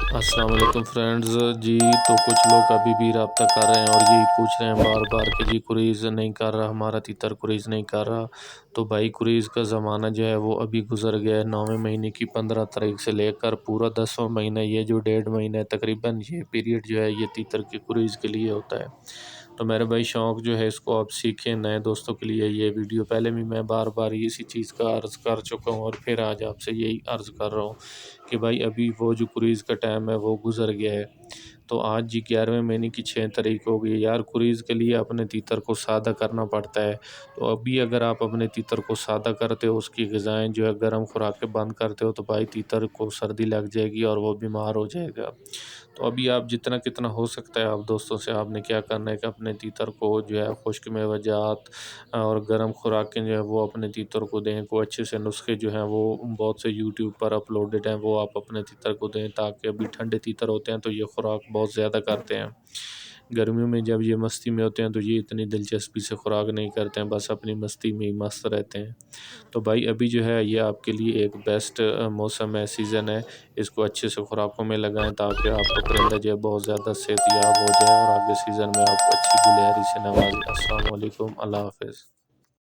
अस्सलाम वालेकुम फ्रेंड्स जी। तो कुछ लोग अभी भी रब्ता कर रहे हैं और यही पूछ रहे हैं बार बार कि जी कुरेज़ नहीं कर रहा, हमारा तीतर कुरेज़ नहीं कर रहा। तो भाई कुरेज़ का ज़माना जो है वो अभी गुजर गया है। 9वें महीने की 15 तारीख से लेकर पूरा 10वां महीना, ये जो 1.5 महीना है तकरीबन, ये पीरियड जो है ये तीतर के कुरेज़ के लिए होता है। तो मेरे भाई शौक़ जो है इसको आप सीखें। नए दोस्तों के लिए ये वीडियो, पहले भी मैं बार बार इसी चीज़ का अर्ज़ कर चुका हूँ और फिर आज आपसे यही अर्ज़ कर रहा हूँ कि भाई अभी वो जो कुरेज़ का टाइम है वो गुज़र गया है। तो आज जी 11वें महीने की 6 तारीख हो गई है यार। कुरेज़ के लिए अपने तीतर को सादा करना पड़ता है। तो अभी अगर आप अपने तीतर को सादा करते हो, उसकी ग़िज़ाएँ जो है गर्म खुराकें बंद करते हो, तो भाई तीतर को सर्दी लग जाएगी और वो बीमार हो जाएगा। तो अभी आप जितना कितना हो सकता है, आप दोस्तों से आपने क्या करना है कि अपने तीतर को जो है खुश्क मेवजात और गर्म खुराकें जो है वो अपने तीतर को दें। कोई अच्छे से नुस्खे जो हैं वो बहुत से यूट्यूब पर अपलोडेड हैं, वो आप अपने तीतर को दें, ताकि अभी ठंडे तीतर होते हैं तो ये खुराक बहुत ज़्यादा करते हैं। गर्मियों में जब ये मस्ती में होते हैं तो ये इतनी दिलचस्पी से खुराक नहीं करते हैं, बस अपनी मस्ती में ही मस्त रहते हैं। तो भाई अभी जो है ये आपके लिए एक बेस्ट मौसम है, सीज़न है। इसको अच्छे से खुराकों में लगाएँ ताकि आपका परिंदा जो है बहुत ज़्यादा सेहतयाब हो जाए और आगे सीज़न में आपको अच्छी गुलियारी से नवाज़े। अस्सलाम वालेकुम, अल्लाह हाफ़िज़।